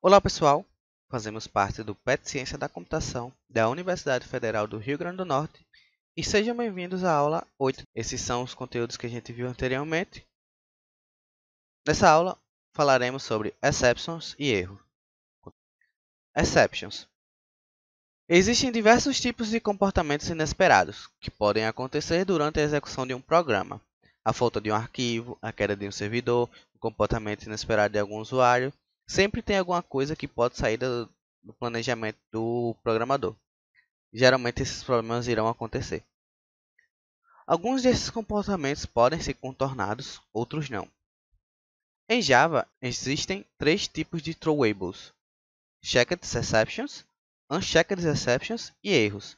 Olá pessoal, fazemos parte do PET Ciência da Computação da Universidade Federal do Rio Grande do Norte e sejam bem-vindos à aula 8. Esses são os conteúdos que a gente viu anteriormente. Nessa aula falaremos sobre exceptions e erros. Exceptions. Existem diversos tipos de comportamentos inesperados que podem acontecer durante a execução de um programa. A falta de um arquivo, a queda de um servidor, o comportamento inesperado de algum usuário. Sempre tem alguma coisa que pode sair do planejamento do programador. Geralmente esses problemas irão acontecer. Alguns desses comportamentos podem ser contornados, outros não. Em Java, existem três tipos de throwables: checked exceptions, unchecked exceptions e erros.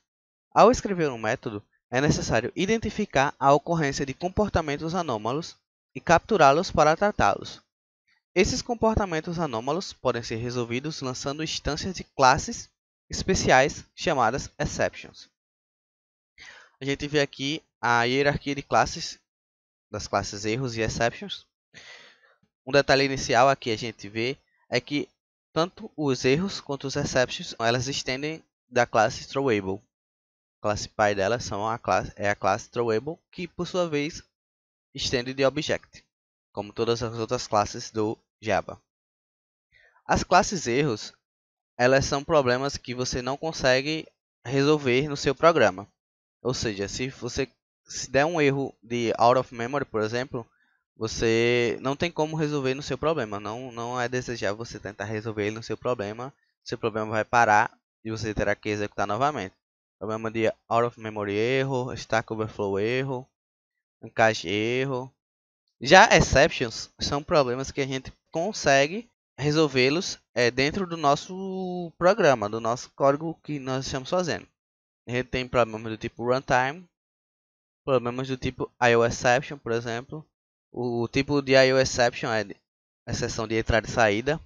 Ao escrever um método, é necessário identificar a ocorrência de comportamentos anômalos e capturá-los para tratá-los. Esses comportamentos anômalos podem ser resolvidos lançando instâncias de classes especiais chamadas exceptions. A gente vê aqui a hierarquia de classes, das classes erros e exceptions. Um detalhe inicial aqui a gente vê é que tanto os erros quanto os exceptions, elas estendem da classe throwable. A classe pai delas é a classe throwable, que por sua vez estende de object, como todas as outras classes do Java. As classes erros, elas são problemas que você não consegue resolver no seu programa. Ou seja, se der um erro de out of memory, por exemplo, você não tem como resolver no seu problema. Não é desejável você tentar resolver ele no seu problema. Seu problema vai parar e você terá que executar novamente. Problema de out of memory erro, stack overflow erro, encaixe erro. Já exceptions são problemas que a gente consegue resolvê-los dentro do nosso programa, do nosso código que nós estamos fazendo. A gente tem problemas do tipo runtime, problemas do tipo IOException, por exemplo. O tipo de IOException é exceção de entrada e saída.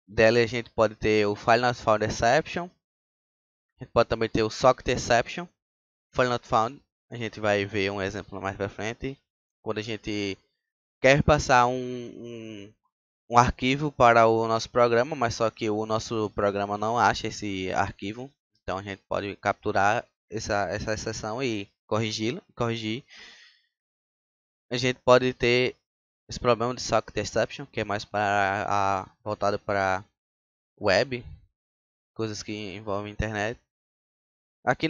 Dela a gente pode ter o File Not Found Exception. A gente pode também ter o Socket Exception. File Not Found, a gente vai ver um exemplo mais pra frente. Quando a gente quer passar um arquivo para o nosso programa, mas só que o nosso programa não acha esse arquivo. Então a gente pode capturar essa exceção e corrigir. A gente pode ter esse problema de socket exception, que é mais voltado para web, coisas que envolvem internet. Aqui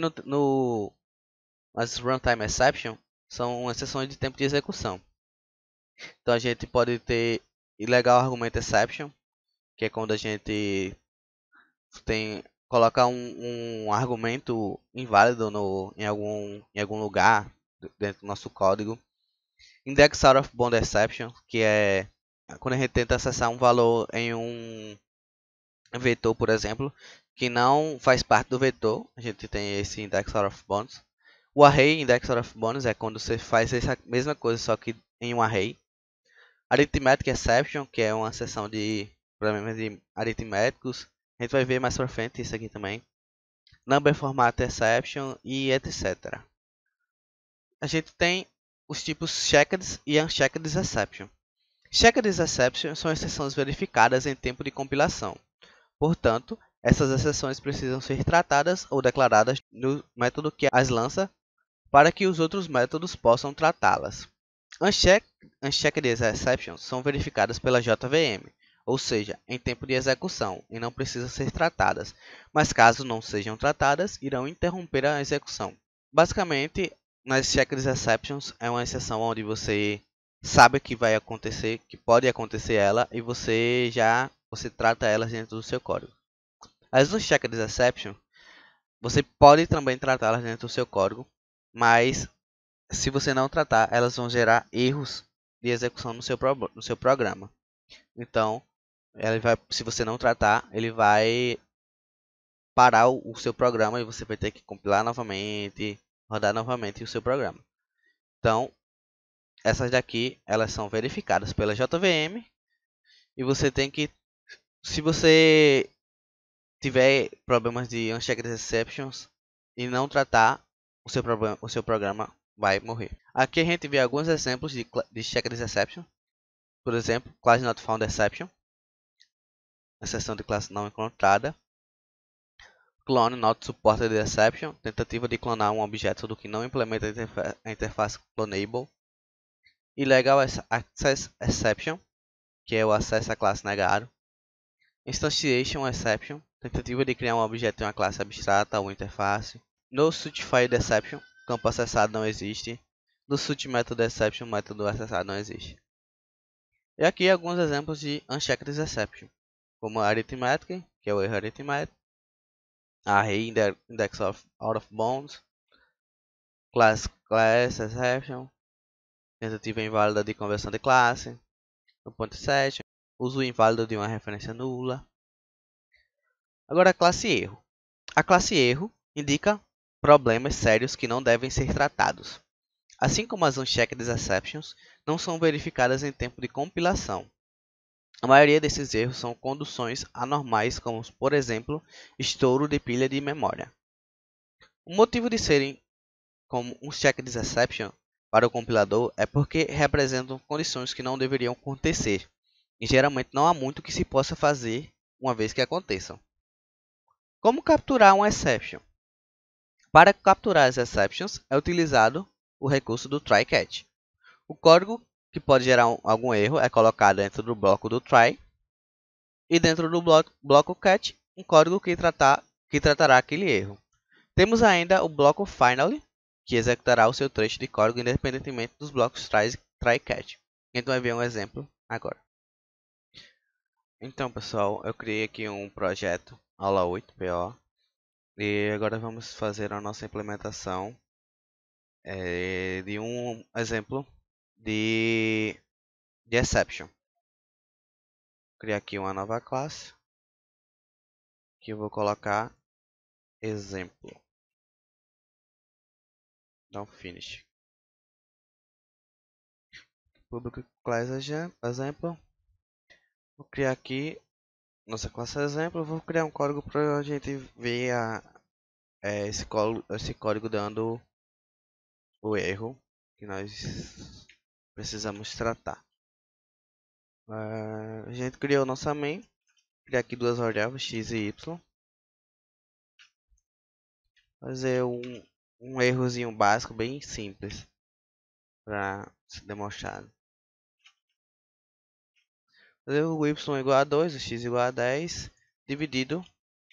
as runtime exception são exceções de tempo de execução. Então a gente pode ter illegal argument exception, que é quando a gente coloca um argumento inválido em algum lugar dentro do nosso código. Index out of bound exception, que é quando a gente tenta acessar um valor em um vetor, por exemplo, que não faz parte do vetor. A gente tem esse index out of bounds. O array index out of bounds é quando você faz essa mesma coisa, só que em um array. Arithmetic exception, que é uma seção de problemas de aritméticos. A gente vai ver mais pra frente isso aqui também. Number format exception e etc. A gente tem os tipos checked e unchecked exception. Checked exception são exceções verificadas em tempo de compilação. Portanto, essas exceções precisam ser tratadas ou declaradas no método que as lança para que os outros métodos possam tratá-las. Unchecked exceptions são verificadas pela JVM, ou seja, em tempo de execução, e não precisam ser tratadas, mas caso não sejam tratadas, irão interromper a execução. Basicamente, nas checked exceptions é uma exceção onde você sabe que vai acontecer, que pode acontecer ela, e você trata elas dentro do seu código. As unchecked exceptions, você pode também tratá-las dentro do seu código, mas se você não tratar, elas vão gerar erros de execução no seu programa. Então, se você não tratar, ele vai parar o seu programa e você vai ter que compilar novamente, rodar novamente o seu programa. Então, essas daqui, elas são verificadas pela JVM e você tem que, se você tiver problemas de unchecked exceptions e não tratar, o seu programa vai morrer. Aqui a gente vê alguns exemplos de checked exception. Por exemplo, class not found exception. exceção de classe não encontrada. Clone not supported exception, tentativa de clonar um objeto do que não implementa a interface clonable. Illegal access exception, que é o acesso à classe negado. Instantiation exception, tentativa de criar um objeto em uma classe abstrata ou interface. No certified exception, campo acessado não existe. No suit method exception, método acessado não existe. E aqui alguns exemplos de unchecked exception, como arithmetic, que é o erro aritmético. Array index of out of bounds. Class exception, tentativa inválida de conversão de classe. No point set, uso inválido de uma referência nula. Agora a classe erro. A classe erro indica problemas sérios que não devem ser tratados. Assim como as unchecked exceptions, não são verificadas em tempo de compilação. A maioria desses erros são conduções anormais, como, por exemplo, estouro de pilha de memória. O motivo de serem como unchecked exception para o compilador é porque representam condições que não deveriam acontecer, e geralmente não há muito que se possa fazer uma vez que aconteçam. Como capturar uma exception? Para capturar as exceptions, é utilizado o recurso do try-catch. O código que pode gerar algum erro é colocado dentro do bloco do try, e dentro do bloco catch, um código que tratará aquele erro. Temos ainda o bloco finally, que executará o seu trecho de código independentemente dos blocos try-catch. A gente vai ver um exemplo agora. Então, pessoal, eu criei aqui um projeto, aula 8, PO, e agora vamos fazer a nossa implementação de um exemplo de exception. Vou criar aqui uma nova classe, que eu vou colocar exemplo. Dá um finish. Public class exemplo. Vou criar aqui nossa classe exemplo. Vou criar um código para a gente ver esse código dando o erro que nós precisamos tratar. A gente criou nossa main. Criar aqui duas variáveis x e y. Fazer um errozinho básico bem simples para ser demonstrado. Fazer o y igual a 2, o x igual a 10, dividido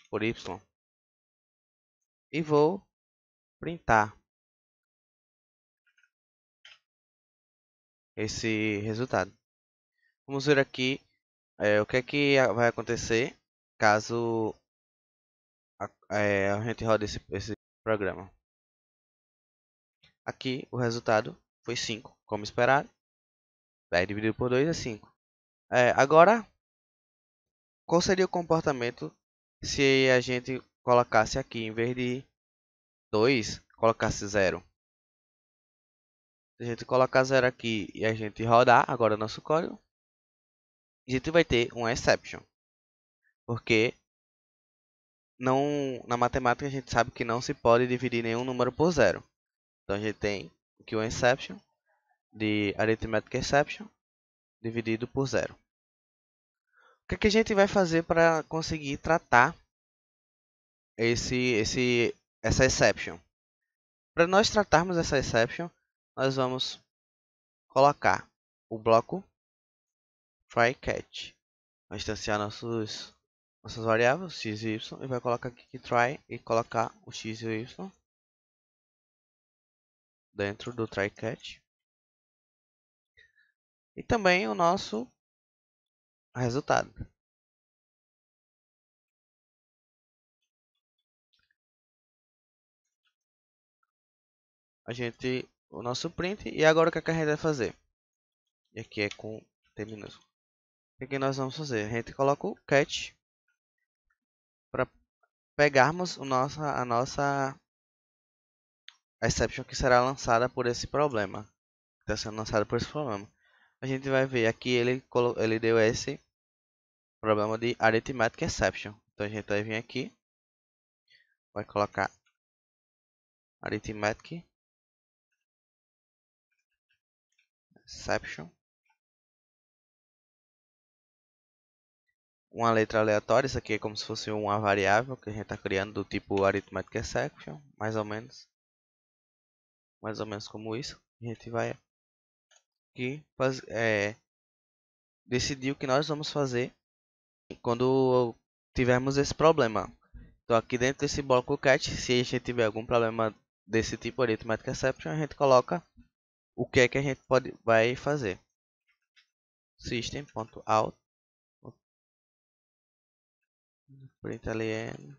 por y. E vou printar esse resultado. Vamos ver aqui o que é que vai acontecer caso a gente rode esse programa. Aqui o resultado foi 5, como esperado. 10 dividido por 2 é 5. Agora, qual seria o comportamento se a gente colocasse aqui, em vez de 2, colocasse 0? Se a gente colocar 0 aqui e a gente rodar agora nosso código, a gente vai ter um exception. Porque na matemática a gente sabe que não se pode dividir nenhum número por 0. Então a gente tem aqui um exception de arithmetic exception dividido por 0. O que é que a gente vai fazer para conseguir tratar essa exception? Para nós tratarmos essa exception, nós vamos colocar o bloco try-catch. Vai instanciar nossas variáveis x e y e vai colocar aqui try e colocar o x e o y dentro do try-catch. E também o nosso resultado. O nosso print, e agora o que a gente vai fazer? E aqui é com T minúsculo. O que nós vamos fazer? A gente coloca o catch para pegarmos a nossa exception que será lançada por esse problema. Está sendo lançada por esse problema. A gente vai ver aqui ele deu esse problema de arithmetic exception. Então a gente vai vir aqui, vai colocar arithmetic exception uma letra aleatória. Isso aqui é como se fosse uma variável que a gente está criando do tipo arithmetic exception, mais ou menos como isso. A gente vai aqui decidir o que nós vamos fazer quando tivermos esse problema. Então aqui dentro desse bloco cat, se a gente tiver algum problema desse tipo arithmetic exception, a gente coloca o que é que a gente vai fazer. System.out println,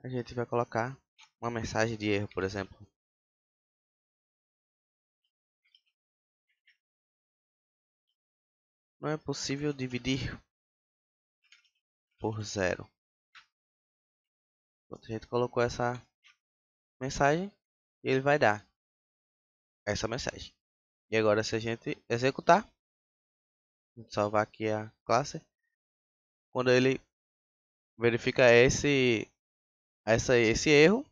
a gente vai colocar uma mensagem de erro, por exemplo. Não é possível dividir por zero. A gente colocou essa mensagem e ele vai dar essa mensagem. E agora se a gente executar, salvar aqui a classe, quando ele verifica esse erro,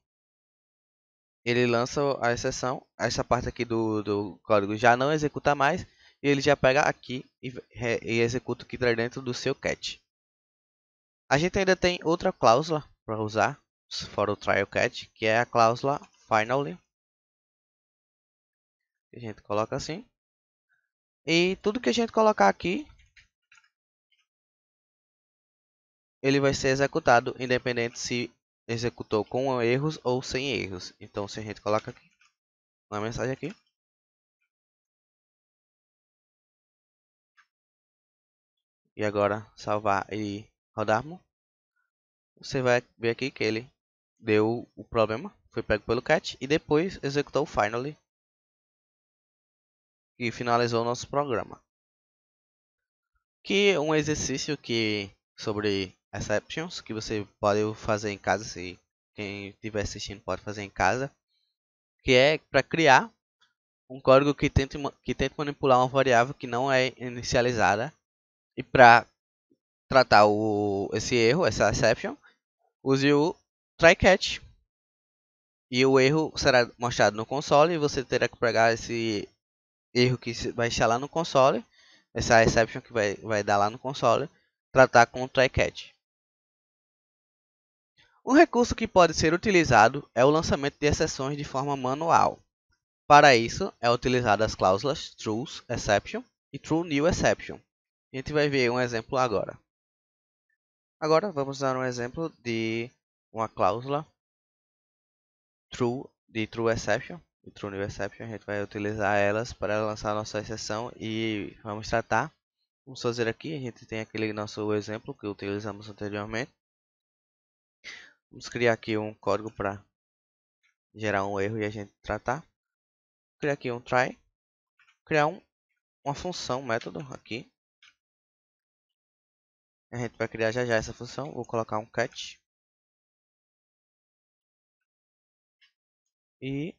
ele lança a exceção, essa parte aqui do código já não executa mais, e ele já pega aqui e executa aqui dentro do seu cat. A gente ainda tem outra cláusula para usar for o trial cat, que é a cláusula finally. A gente coloca assim. E tudo que a gente colocar aqui, ele vai ser executado, independente se executou com erros ou sem erros. Então, se a gente coloca aqui uma mensagem aqui, e agora salvar e rodarmos, você vai ver aqui que ele deu o problema, foi pego pelo cat e depois executou o finally e finalizou o nosso programa. Que é um exercício sobre exceptions que você pode fazer em casa, se quem estiver assistindo pode fazer em casa, que é para criar um código que tente manipular uma variável que não é inicializada, e para tratar esse erro, essa exception, use o try catch. E o erro será mostrado no console e você terá que pegar esse erro que vai estar lá no console, essa exception que vai dar lá no console, tratar com o try catch. Um recurso que pode ser utilizado é o lançamento de exceções de forma manual. Para isso, é utilizado as cláusulas TrueException e TrueNewException. A gente vai ver um exemplo agora. Agora vamos dar um exemplo de uma cláusula TrueException e TrueNewException. A gente vai utilizar elas para lançar nossa exceção e vamos tratar. Vamos fazer aqui, a gente tem aquele nosso exemplo que utilizamos anteriormente. Vamos criar aqui um código para gerar um erro e a gente tratar. Criar aqui um try, criar uma função, um método aqui. A gente vai criar já essa função. Vou colocar um catch e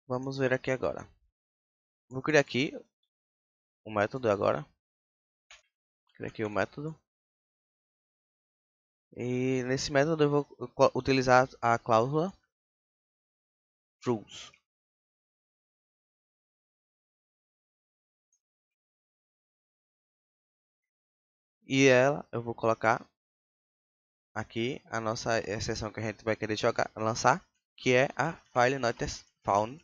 vamos ver aqui agora. Vou criar aqui o método agora. Criar aqui o método. E nesse método eu vou utilizar a cláusula trues. E ela eu vou colocar aqui a nossa exceção que a gente vai querer lançar, que é a file not found.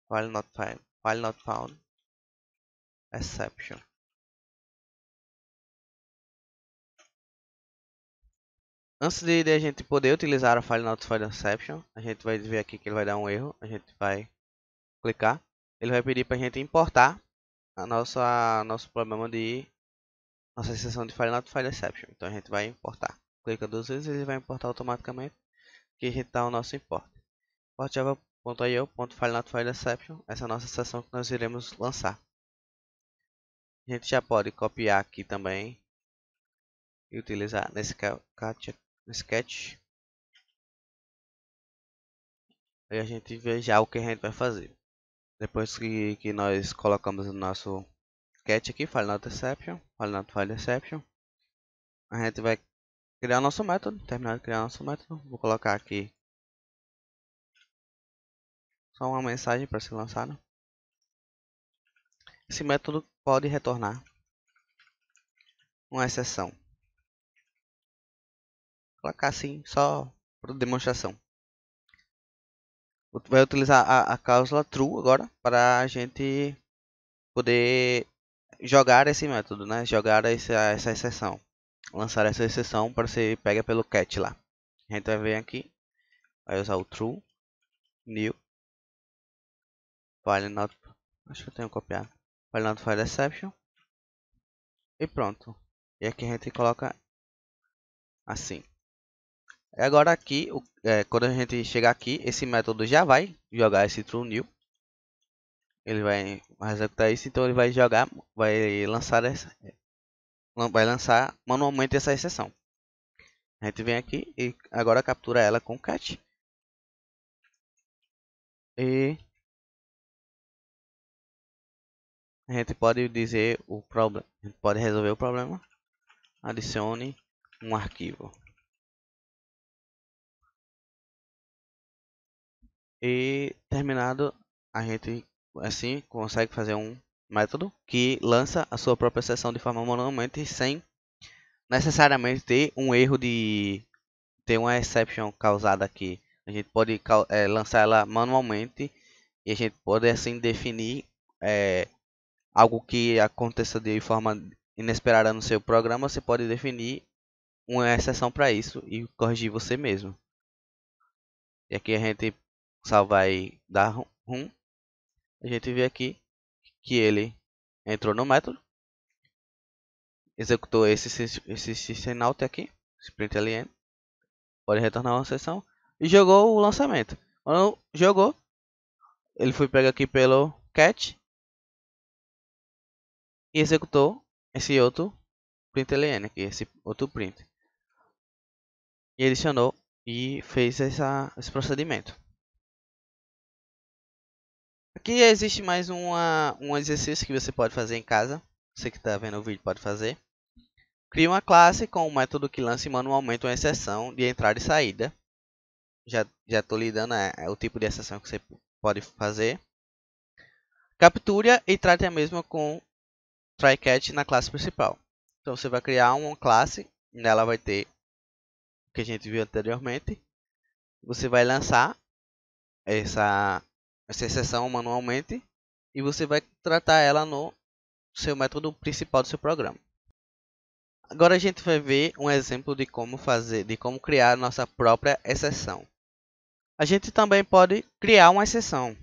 File not found exception. Antes de a gente poder utilizar a file not found exception, a gente vai ver aqui que ele vai dar um erro. A gente vai clicar. Ele vai pedir para a gente importar nosso problema de nossa exceção de file not found exception. Então a gente vai importar. Clica duas vezes e ele vai importar automaticamente. Aqui a gente está o nosso import. Import java.io.file not found exception. Essa é a nossa exceção que nós iremos lançar. A gente já pode copiar aqui também e utilizar nesse sketch. Aí a gente vê já o que a gente vai fazer. Depois que nós colocamos o nosso sketch aqui, file not exception, file not file exception, a gente vai criar nosso método. Terminar de criar nosso método, vou colocar aqui só uma mensagem para ser lançada. Esse método pode retornar uma exceção. Vou colocar assim, só por demonstração. Vai utilizar a cláusula true agora para a gente poder jogar esse método, né? Jogar essa exceção. Lançar essa exceção para ser pega pelo catch lá. A gente vai ver aqui. Vai usar o true, new, file not. Acho que eu tenho copiado. File not file exception. E pronto. E aqui a gente coloca assim. E agora aqui, quando a gente chegar aqui, esse método já vai jogar esse true new. Ele vai executar isso, então ele vai jogar, vai lançar manualmente essa exceção. A gente vem aqui e agora captura ela com catch. E a gente pode dizer o problema, a gente pode resolver o problema. Adicione um arquivo. E terminado, a gente assim consegue fazer um método que lança a sua própria exceção de forma manualmente sem necessariamente ter um erro de ter uma exception causada aqui. A gente pode lançar ela manualmente e a gente pode assim definir algo que aconteça de forma inesperada no seu programa. Você pode definir uma exceção para isso e corrigir você mesmo. E aqui a gente só vai dar rum. A gente vê aqui que ele entrou no método, executou esse sysout aqui, println, pode retornar uma exceção e jogou o lançamento. Quando jogou, ele foi pego aqui pelo catch e executou esse outro println aqui, esse outro print. E adicionou e fez esse procedimento. Aqui existe mais um exercício que você pode fazer em casa. Você que está vendo o vídeo pode fazer. Crie uma classe com um método que lance manualmente uma exceção de entrada e saída. Já estou lhe dando o tipo de exceção que você pode fazer. Capture e trate a mesma com try-catch na classe principal. Então você vai criar uma classe, nela vai ter o que a gente viu anteriormente. Você vai lançar essa exceção manualmente e você vai tratar ela no seu método principal do seu programa. Agora a gente vai ver um exemplo de como criar nossa própria exceção. A gente também pode criar uma exceção.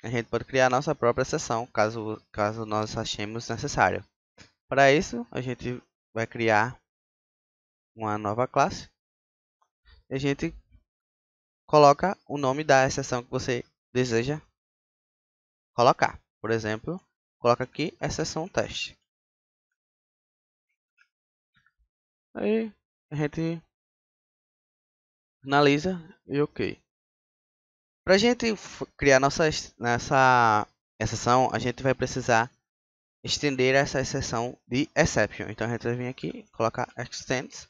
A gente pode criar nossa própria exceção, caso nós achemos necessário. Para isso, a gente vai criar uma nova classe. E a gente coloca o nome da exceção que você deseja colocar. Por exemplo, coloca aqui exceção teste. Aí a gente finaliza e ok. Para a gente criar nessa exceção, a gente vai precisar estender essa exceção de exception. Então a gente vai vir aqui, colocar extends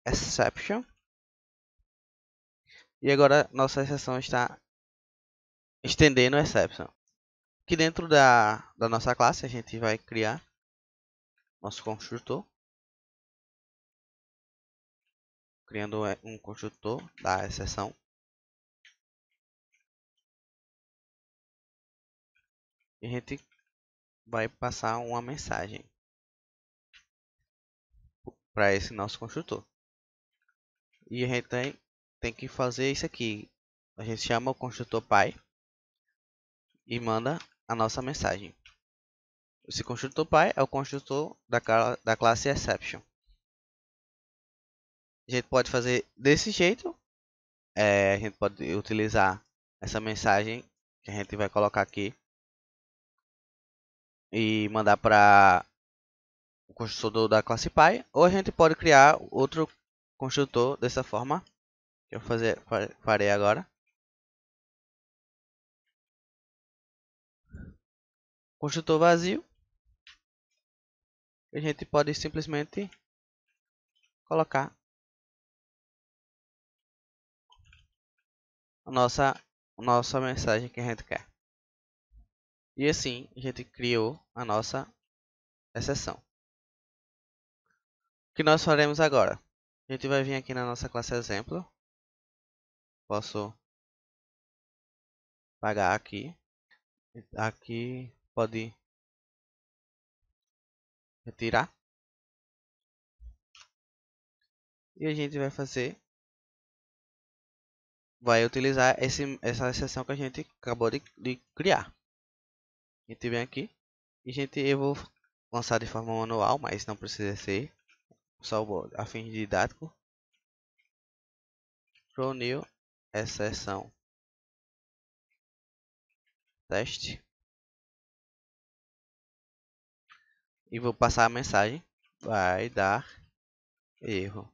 exception. E agora nossa exceção está estendendo exception. Aqui dentro da nossa classe a gente vai criar nosso construtor. Criando um construtor da exceção. E a gente vai passar uma mensagem para esse nosso construtor. E a gente tem que fazer isso aqui. A gente chama o construtor pai e manda a nossa mensagem. Esse construtor pai é o construtor da classe exception. A gente pode fazer desse jeito. A gente pode utilizar essa mensagem que a gente vai colocar aqui e mandar para o construtor da classe pai, ou a gente pode criar outro construtor dessa forma que eu farei agora. Construtor vazio. A gente pode simplesmente colocar a nossa mensagem que a gente quer. E assim, a gente criou a nossa exceção. O que nós faremos agora? A gente vai vir aqui na nossa classe exemplo. Posso pagar aqui. Aqui pode retirar. E a gente vai utilizar essa exceção que a gente acabou de criar. A gente vem aqui e eu vou lançar de forma manual, mas não precisa ser, só a fim didático. Throw new exceção teste e vou passar a mensagem: vai dar erro.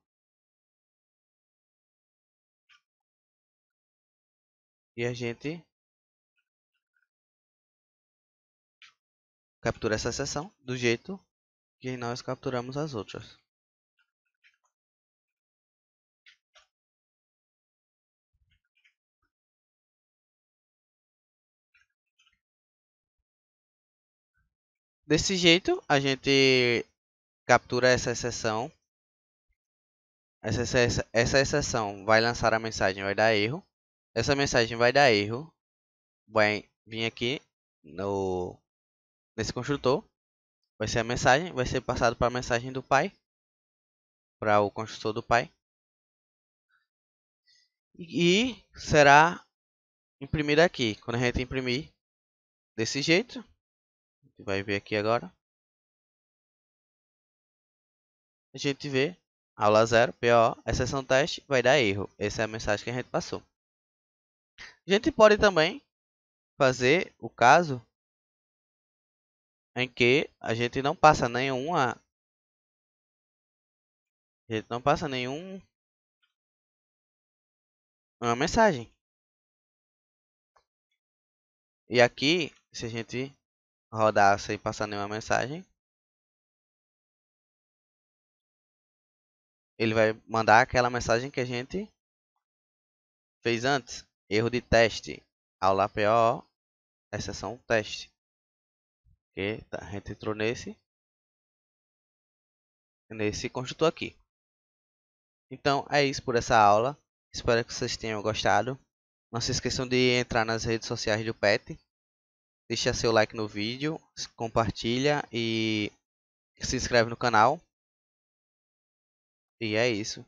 E a gente captura essa exceção do jeito que nós capturamos as outras. Desse jeito, a gente captura essa exceção. Essa exceção vai lançar a mensagem, vai dar erro. Essa mensagem vai dar erro. Vai vir aqui nesse construtor. Vai ser a mensagem, vai ser passado para a mensagem do pai, para o construtor do pai. E será imprimida aqui. Quando a gente imprimir desse jeito, a gente vai ver aqui agora. A gente vê aula 0, PO, exceção teste, vai dar erro. Essa é a mensagem que a gente passou. A gente pode também fazer o caso em que a gente não passa nenhuma uma mensagem. E aqui, se a gente rodar sem passar nenhuma mensagem, ele vai mandar aquela mensagem que a gente fez antes. Erro de teste. Aula PO, exceção teste. Que a gente entrou nesse construtor aqui. Então é isso por essa aula. Espero que vocês tenham gostado. Não se esqueçam de entrar nas redes sociais do PET. Deixa seu like no vídeo, compartilha e se inscreve no canal. E é isso.